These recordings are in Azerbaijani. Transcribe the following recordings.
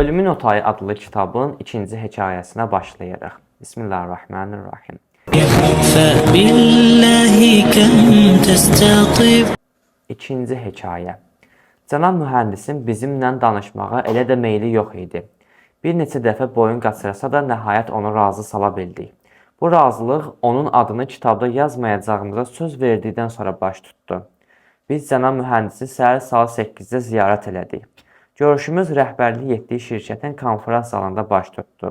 Ölümün Otayı adlı kitabın ikinci hekayəsinə başlayırıq. Bismillahirrahmanirrahim. İkinci hekayə. Cənab mühəndisin bizimlə danışmağa elə də meyli yox idi. Bir neçə dəfə boyun qaçırsa da nəhayət onu razı sala bildik. Bu razılıq onun adını kitabda yazmayacağımıza söz verdikdən sonra baş tutdu. Biz cənab mühəndisi səhər saat 8-də ziyarət elədik. Görüşümüz rəhbərlik etdiyi şirkətin konferans zalında baş tutdu.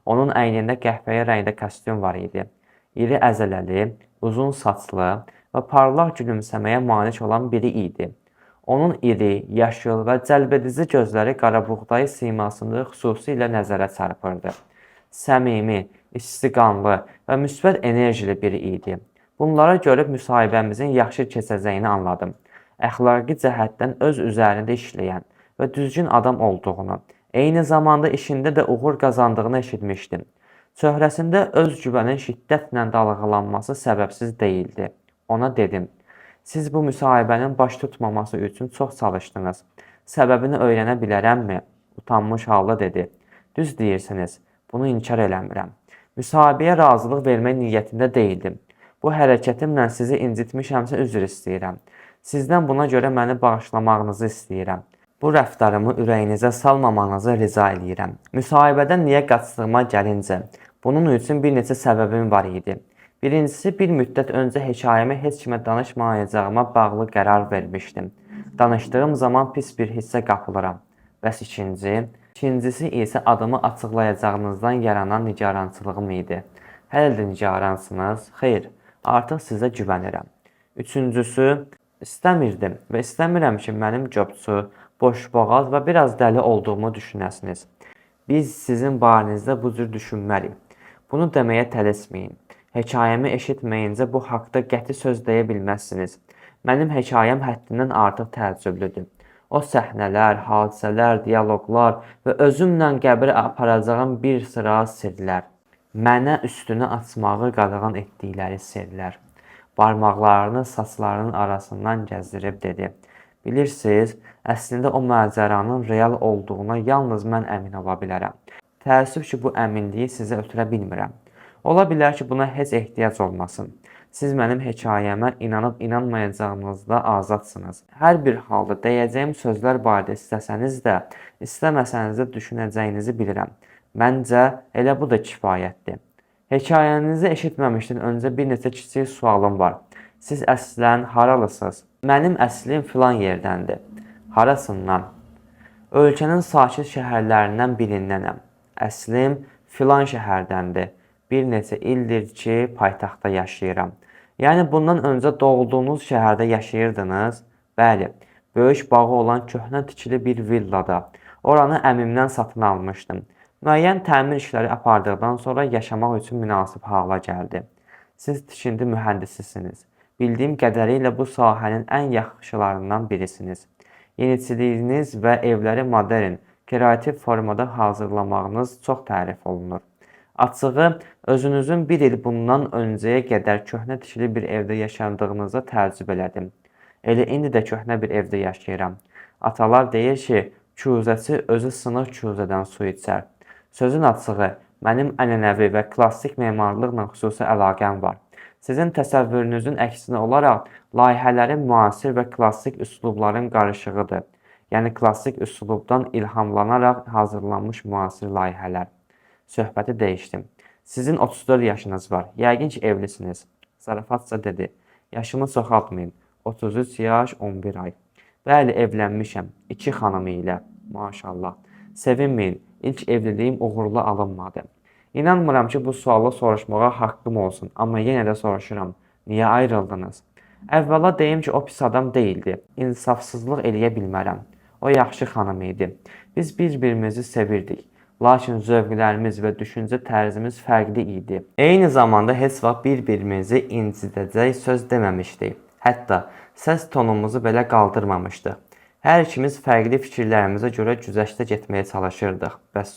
Onun əynində qəhvəyi rəngdə kostyum var idi. İri əzələli, uzun saçlı və parlaq gülümsəməyə malik olan biri idi. Onun iri, yaşıl və cəlbedici gözləri qarabuğdayı simasında xüsusilə nəzərə çarpırdı. Səmimi, istiqanlı və müsbət enerjili biri idi. Bunlara görüb müsahibəmizin yaxşı keçəcəyini anladım. Əxlaqi cəhətdən öz üzərində işləyən və düzgün adam olduğunu, eyni zamanda işində də uğur qazandığını eşitmişdim. Çöhrəsində öz güvənin şiddətlə dalğalanması səbəbsiz deyildi. Ona dedim, siz bu müsahibənin baş tutmaması üçün çox çalışdınız. Səbəbini öyrənə bilərəmmi? Utanmış halda dedi. Düz deyirsiniz, bunu inkar eləmirəm. Müsahibəyə razılıq vermək niyyətində deyildim. Bu hərəkətimlə sizi incitmişəmsə üzr istəyirəm. Sizdən buna görə məni bağışlamağınızı istəyirəm. Bu rəftarımı ürəyinizə salmamanızı rica edirəm. Müsahibədən niyə qaçdığıma gəlincə, bunun üçün bir neçə səbəbim var idi. Birincisi, bir müddət öncə hekayəmi heç kimə danışmayacağıma bağlı qərar vermişdim. Danışdığım zaman pis bir hissə qapılıram. Bəs İkincisi isə adımı açıqlayacağınızdan yaranan nigarançılığım idi. Hələ də nigaransınız? Xeyr, artıq sizə güvənirəm. Üçüncüsü, istəmirdim və istəmirəm ki, mənim cöbçü, boşboğaz və biraz dəli olduğumu düşünəsiniz. Biz sizin barənizdə bu cür düşünmərik. Bunu deməyə tələsməyin. Hekayəmi eşitməyincə bu haqda qəti söz deyə bilməzsiniz. Mənim hekayəm həddindən artıq təəccüblüdür. O səhnələr, hadisələr, diyaloqlar və özümlə qəbrə aparacağım bir sıra sirlər. Mənə üstünü açmağı qadağan etdikləri sirlər. Barmaqlarını saçlarının arasından gəzdirib dedi. Bilirsiniz, əslində o macəranın real olduğuna yalnız mən əmin ola bilərəm. Təəssüf ki, bu əminliyi sizə ötürə bilmirəm. Ola bilər ki, buna heç ehtiyac olmasın. Siz mənim hekayəmə inanıb inanmayacağınızda azadsınız. Hər bir halda deyəcəyim sözlər barədə istəsəniz də, istəməsəniz də düşünəcəyinizi bilirəm. Məncə, elə bu da kifayətdir. Hekayənizi eşitməmişdən öncə bir neçə kiçik sualım var. Siz əslən haralısınız? Mənim əslim filan yerdəndir. Harasından? Ölkənin sakit şəhərlərindən birindənəm. Əslim filan şəhərdəndir. Bir neçə ildir ki, paytaxtda yaşayıram. Yəni, bundan öncə doğulduğunuz şəhərdə yaşayırdınız? Bəli, böyük bağı olan köhnə tikili bir villada. Oranı əmimdən satın almışdım. Müəyyən təmir işləri apardıqdan sonra yaşamaq üçün münasib hala gəldi. Siz tikinti mühəndisisiniz. Bildiyim qədərilə bu sahənin ən yaxşılarından birisiniz. Yeniçiliyiniz və evləri modern, kreativ formada hazırlamağınız çox tərif olunur. Açığı, özünüzün bir il bundan öncəyə qədər köhnə tikili bir evdə yaşadığınıza təəccüb elədim. Elə indi də köhnə bir evdə yaşayıram. Atalar deyir ki, kuzəçi özü sınıq kuzədən su içər. Sözün açığı, mənim ənənəvi və klassik memarlıqla xüsusi əlaqəm var. Sizin təsəvvürünüzün əksinə olaraq, layihələrin müasir və klassik üslubların qarışığıdır. Yəni, klassik üslubdan ilhamlanaraq hazırlanmış müasir layihələr. Söhbəti dəyişdim. Sizin 34 yaşınız var. Yəqin ki, evlisiniz. Zarafatca dedi. Yaşımı çoxaltmayın. 33 yaş, 11 ay. Bəli, evlənmişəm. 2 xanımı ilə. Maşallah. Sevinməyin. İlk evliliyim uğurlu alınmadı. İnanmıram ki, bu sualı soruşmağa haqqım olsun. Amma yenə də soruşuram. Niyə ayrıldınız? Əvvəla deyim ki, o pis adam deyildi. İnsafsızlıq eləyə bilmərəm. O yaxşı xanım idi. Biz bir-birimizi sevirdik. Lakin zövqlərimiz və düşüncə tərzimiz fərqli idi. Eyni zamanda heç vaxt bir-birimizi incidəcək söz deməmişdik. Hətta səs tonumuzu belə qaldırmamışdıq. Hər ikimiz fərqli fikirlərimizə görə güzəştə getməyə çalışırdıq. Bəs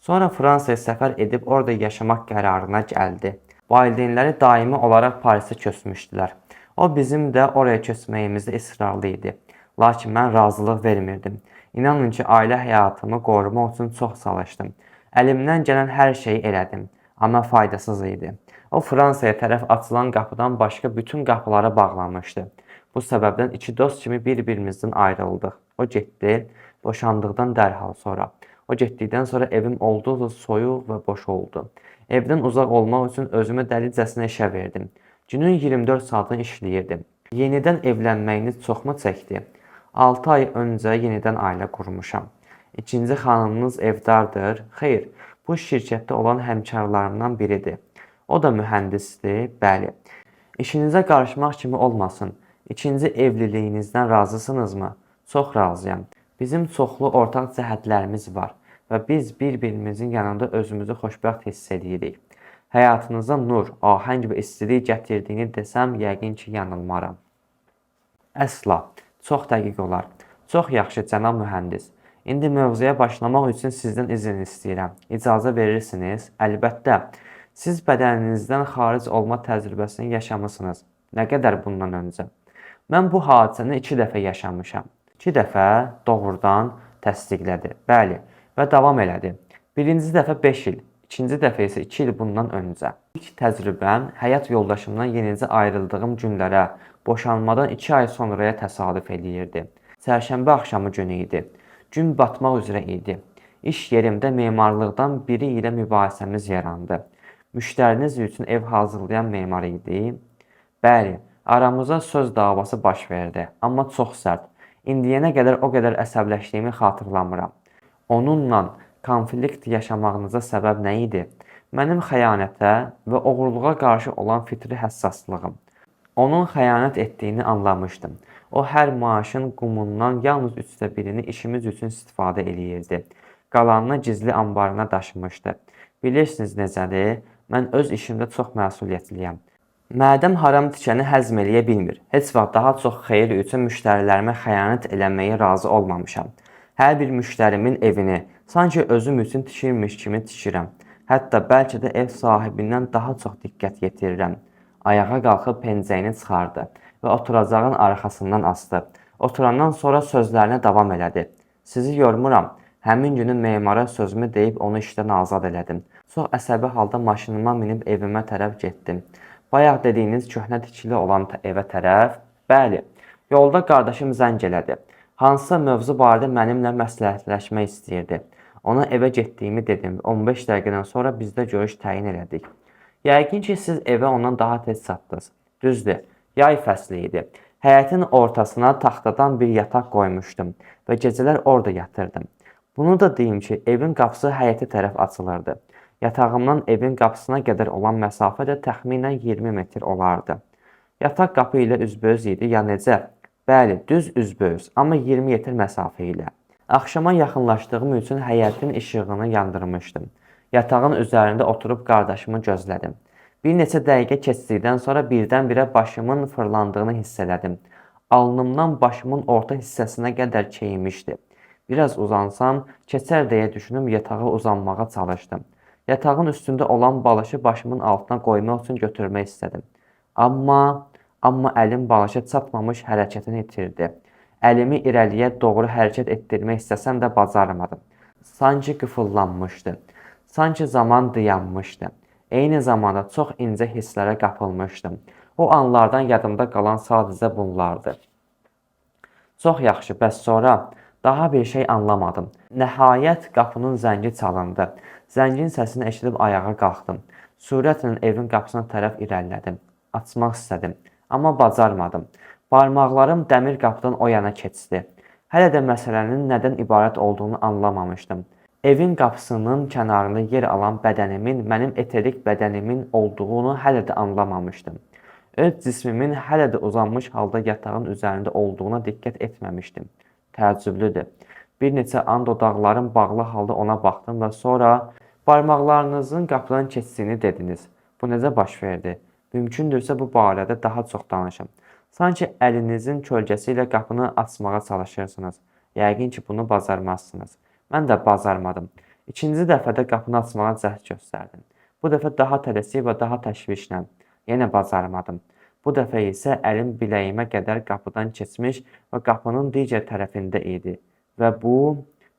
sonra Fransaya səfər edib orada yaşamaq qərarına gəldi. Valideynləri daimi olaraq Parisə köçmüşdülər. O bizim də oraya köçməyimizdə israrlı idi. Lakin mən razılıq vermirdim. İnanın ki, ailə həyatımı qorumaq üçün çox çalışdım. Əlimdən gələn hər şeyi elədim, amma faydasız idi. O, Fransaya tərəf açılan qapıdan başqa bütün qapılara bağlanmışdı. Bu səbəbdən iki dost kimi bir-birimizdən ayrıldıq. O getdi, boşandıqdan dərhal sonra. O getdikdən sonra evim olduqca soyuq və boş oldu. Evdən uzaq olmaq üçün özümü dəlicəsinə işə verdim. Günün 24 saatını işləyirdim. Yenidən evlənməyiniz çoxmu çəkdi? 6 ay öncə yenidən ailə qurmuşam. İkinci xanımınız evdardır. Xeyr, bu şirkətdə olan həmkarlarımdan biridir. O da mühəndisdir, bəli. İşinizə qarışmaq kimi olmasın. İkinci evliliyinizdən razısınızmı? Çox razıyam. Bizim çoxlu ortaq cəhətlərimiz var və biz bir-birimizin yanında özümüzü xoşbəxt hiss edirik. Həyatınıza nur, ahəng və istilik gətirdiyini desəm, yəqin ki, yanılmaram. Əsla. Çox dəqiq olar. Çox yaxşı, cənab mühəndis. İndi mövzuya başlamaq üçün sizdən izin istəyirəm. İcazə verirsiniz? Əlbəttə. Siz bədəninizdən xaric olma təcrübəsini yaşamısınız. Nə qədər bundan öncə? Mən bu hadisəni 2 dəfə yaşamışam. 2 dəfə doğrudan təsdiqlədi. Bəli, və davam elədi. Birinci dəfə 5 il, ikinci dəfə isə 2 il bundan öncə. İlk təcrübəm həyat yoldaşımdan yenicə ayrıldığım günlərə, boşanmadan 2 ay sonraya təsadüf eləyirdi. Çərşənbə axşamı günü idi. Gün batmaq üzrə idi. İş yerimdə memarlıqdan biri ilə mübahisəmiz yarandı. Müştəriniz üçün ev hazırlayan memar idi. Bəli, aramıza söz davası baş verdi, amma çox sərt. İndiyənə qədər o qədər əsəbləşdiyimi xatırlamıram. Onunla konflikt yaşamağınıza səbəb nə idi? Mənim xəyanətə və oğurluğa qarşı olan fitri həssaslığım. Onun xəyanət etdiyini anlamışdım. O, hər maaşın qumundan yalnız 1/3-ni işimiz üçün istifadə eləyirdi. Qalanını gizli anbarına daşımışdı. Bilirsiniz necədir? Mən öz işimdə çox məsuliyyətliyəm. Mədəm haram tikəni həzm eləyə bilmir. Heç vaxt daha çox xeyir üçün müştərilərimə xəyanət eləməyə razı olmamışam. Hər bir müştərimin evini sanki özüm üçün tikirmiş kimi tikirəm. Hətta bəlkə də ev sahibindən daha çox diqqət yetirirəm. Ayağa qalxıb pencəyini çıxardı və oturacağın arxasından asdı. Oturandan sonra sözlərinə davam elədi. Sizi yormuram. Həmin günü memara sözümü deyib onu işdən azad elədim. Çox əsəbi halda maşınıma minib evimə tərəf getdim. Bayaq dediyiniz köhnə tikili olan evə tərəf? Bəli. Yolda qardaşım zəng elədi. Hansısa mövzu barədə mənimlə məsləhətləşmək istəyirdi. Ona evə getdiyimi dedim. 15 dəqiqədən sonra bizdə görüş təyin elədik. Yəqin ki, siz evə ondan daha tez çatdınız. Düzdür, yay fəsli idi. Həyətin ortasına taxtadan bir yataq qoymuşdum və gecələr orada yatırdım. Bunu da deyim ki, evin qapısı həyətə tərəf açılırdı. Yatağımdan evin qapısına qədər olan məsafə də təxminən 20 metr olardı. Yataq qapı ilə üzbəüz idi, ya necə? Bəli, düz üzbəüz, amma 20 metr məsafə ilə. Axşama yaxınlaşdığım üçün həyətin işığını yandırmışdım. Yatağın üzərində oturub qardaşımı gözlədim. Bir neçə dəqiqə keçdikdən sonra birdən-birə başımın fırlandığını hiss elədim. Alnımdan başımın orta hissəsinə qədər keymişdi. Biraz uzansam, keçər deyə düşünüb yatağa uzanmağa çalışdım. Yatağın üstündə olan balışı başımın altına qoymaq üçün götürmək istədim. Amma əlim balışa çatmamış hərəkətini itirdi. Əlimi irəliyə doğru hərəkət etdirmək istəsəm də bacarmadım. Sanki qıfıllanmışdı. Sanki zaman dayanmışdı. Eyni zamanda çox incə hisslərə qapılmışdım. O anlardan yadımda qalan sadəcə bunlardı. Çox yaxşı, bəs sonra? Daha bir şey anlamadım. Nəhayət qapının zəngi çalındı. Zəngin səsini eşidib ayağa qalxdım. Sürətlə evin qapısına tərəf irəlilədim. Açmaq istədim, amma bacarmadım. Barmaqlarım dəmir qapıdan o yana keçdi. Hələ də məsələnin nədən ibarət olduğunu anlamamışdım. Evin qapısının kənarında yer alan bədənimin mənim eterik bədənimin olduğunu hələ də anlamamışdım. Öz cismimin hələ də uzanmış halda yatağın üzərində olduğuna diqqət etməmişdim. Təəccüblüdür. Bir neçə an dodaqlarım bağlı halda ona baxdım və sonra barmaqlarınızın qapıdan keçdiyini dediniz. Bu necə baş verdi? Mümkündürsə bu barədə daha çox danışın. Sanki əlinizin kölgəsi ilə qapını açmağa çalışırsınız. Yəqin ki, bunu bacarmazsınız. Mən də bacarmadım. İkinci dəfədə qapını açmağa cəhd göstərdim. Bu dəfə daha tələsik və daha təşvişlə. Yenə bacarmadım. Bu dəfə isə əlim biləyimə qədər qapıdan keçmiş və qapının digər tərəfində idi. Və bu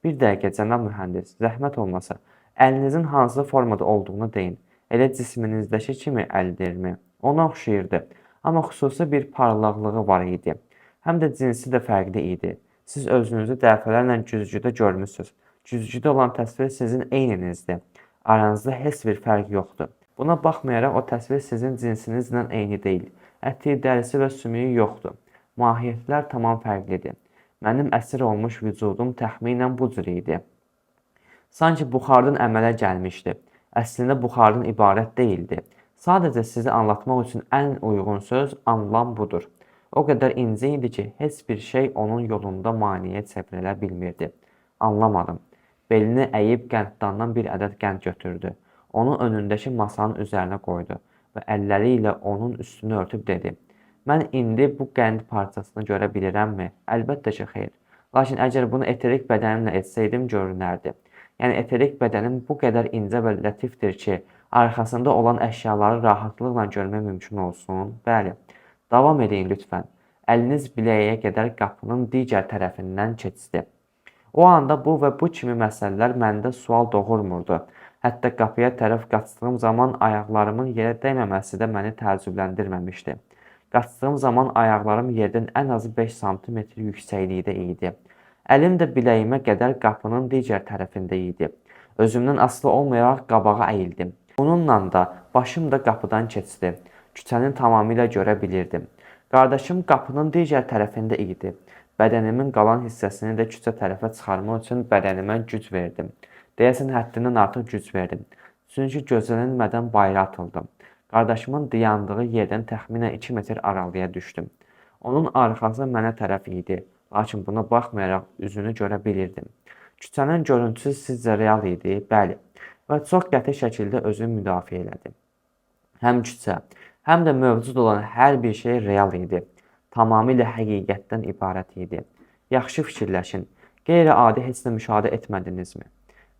bir dəqiqə cənab mühəndis, zəhmət olmasa, əlinizin hansı formada olduğunu deyin. Elə cisminizdəki kimi əldirmi? Ona oxşayırdı, amma xüsusi bir parlaqlığı var idi. Həm də cinsi də fərqli idi. Siz özünüzü dəfələrlə güzgüdə görmüsünüz. Güzgüdə olan təsvir sizin eyninizdir. Aranızda heç bir fərq yoxdur. Buna baxmayaraq o təsvir sizin cinsinizlə eyni deyil. Əti, dərisi və sümüyü yoxdur. Mahiyyətlər tamam fərqlidir. Mənim əsir olmuş vücudum təxminən bu cür idi. Sanki buxardan əmələ gəlmişdi. Əslində buxardan ibarət deyildi. Sadəcə sizi anlatmaq üçün ən uyğun söz, anlam budur. O qədər incə idi ki, heç bir şey onun yolunda maneə çevrilə bilmirdi. Anlamadım. Belini əyib qənddandan bir ədəd qənd götürdü. Onu önündəki masanın üzərinə qoydu və əlləri ilə onun üstünü örtüb dedi. Mən indi bu qənd parçasını görə bilirəmmi? Əlbəttə ki, xeyr. Lakin əgər bunu eterik bədənimlə etsəydim, görünərdi. Yəni, eterik bədənim bu qədər incə və lətifdir ki, arxasında olan əşyaları rahatlıqla görmək mümkün olsun. Bəli, davam edin lütfən. Əliniz biləyə qədər qapının digər tərəfindən keçdi. O anda bu və bu kimi məsələlər məndə sual doğurmurdu. Hətta qapıya tərəf qaçdığım zaman ayaqlarımın yerə dəyməməsi də məni təəccübləndirməmişdi. Qaçdığım zaman ayaqlarım yerdən ən azı 5 sm yüksəklikdə idi. Əlim də biləyimə qədər qapının digər tərəfində idi. Özümdən asılı olmayaraq qabağa əyildim. Bununla da başım da qapıdan keçdi. Küçəni tamamilə görə bilirdim. Qardaşım qapının digər tərəfində idi. Bədənimin qalan hissəsini də küçə tərəfə çıxarmaq üçün bədənimə güc verdim. Deyəsən həddindən artıq güc verdim. Çünki gözlənilmədən bayıra atıldım. Qardaşımın dayandığı yerdən təxminən 2 metr aralıya düşdüm. Onun arxası mənə tərəf idi. Lakin buna baxmayaraq üzünü görə bilirdim. Küçənin görüntüsü sizcə real idi? Bəli. Və çox qəti şəkildə özünü müdafiə elədi. Həm küçə, həm də mövcud olan hər bir şey real idi. Tamamilə həqiqətdən ibarət idi. Yaxşı fikirləşin. Qeyri-adi heç nə müşahidə etmədinizmi?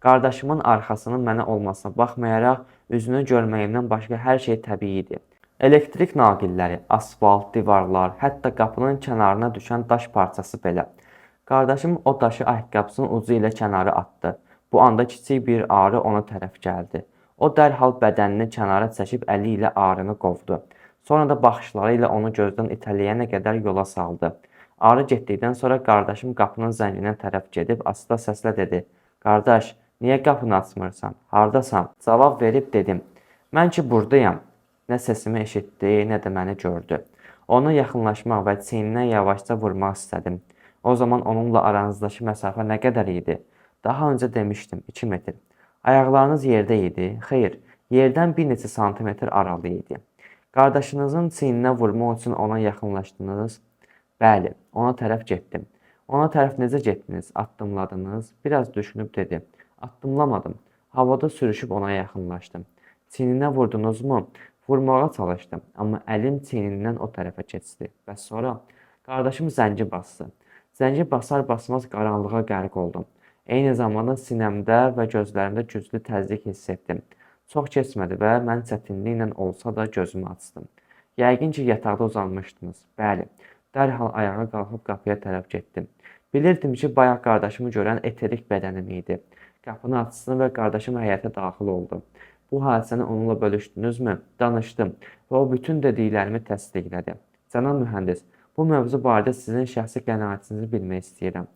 Qardaşımın arxasının mənə olmasına baxmayaraq, üzünü görməyimdən başqa hər şey təbii idi. Elektrik naqilləri, asfalt, divarlar, hətta qapının kənarına düşən daş parçası belə. Qardaşım o daşı ayaqqabısının ucu ilə kənara atdı. Bu anda kiçik bir arı ona tərəf gəldi. O dərhal bədənini kənara çəkib əli ilə arını qovdu. Sonra da baxışları ilə onu gözdən itələyənə qədər yola saldı. Arı getdikdən sonra qardaşım qapının zənginə tərəf gedib asta səslə dedi. Qardaş, niyə qapını açmırsan? Hardasan? Cavab verib dedim. Mən ki buradayam. Nə səsimi eşitdi, nə də məni gördü. Ona yaxınlaşmaq və çiyninə yavaşca vurmaq istədim. O zaman onunla aranızdakı məsafə nə qədər idi? Daha öncə demişdim, 2 metr. Ayaqlarınız yerdə idi? Xeyr, yerdən bir neçə santimetr aralı idi. Qardaşınızın çiyninə vurmaq üçün ona yaxınlaşdınız? Bəli, ona tərəf getdim. Ona tərəf necə getdiniz? Addımladınız? Biraz düşünüb dedi. Addımlamadım. Havada sürüşüb ona yaxınlaşdım. Çiyninə vurdunuzmu? Vurmağa çalışdım, amma əlim çiynindən o tərəfə keçdi. Və sonra qardaşım zəngi bastı. Zəngi basar-basmaz qaranlığa qərq oldum. Eyni zamanda sinəmdə və gözlərimdə güclü təzyiq hiss etdim. Çox keçmədi və mən çətinliklə olsa da gözümü açdım. Yəqin ki, yataqda uzanmışdınız. Bəli, dərhal ayağa qalxıb qapıya tərəf getdim. Bilirdim ki, bayaq qardaşımı görən eterik bədənim idi. Qapını açdım və qardaşım həyətə daxil oldu. Bu hadisəni onunla bölüşdünüzmü? Danışdım və o bütün dediklərimi təsdiqlədi. Cənab mühəndis, bu mövzu barədə sizin şəxsi qənaətinizi bilmək istəyirəm.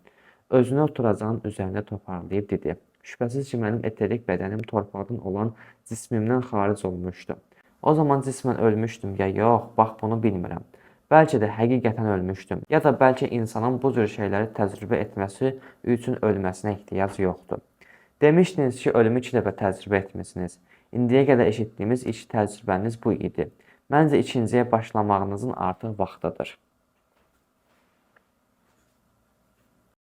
Özünü oturacağın üzərində toparlayıb dedi. Şübhəsiz ki, mənim eterik bədənim torpaqdan olan cismimdən xaric olmuşdu. O zaman cismən ölmüşdüm ya yox, bax bunu bilmirəm. Bəlkə də həqiqətən ölmüşdüm. Ya da bəlkə insanın bu cür şeyləri təcrübə etməsi üçün ölməsinə ehtiyac yoxdur. Demişdiniz ki, ölümü 2 dəfə təcrübə etmişsiniz. İndiyə qədər eşitdiyimiz ilk təcrübəniz bu idi. Məncə ikinciyə başlamağınızın artıq vaxtıdır.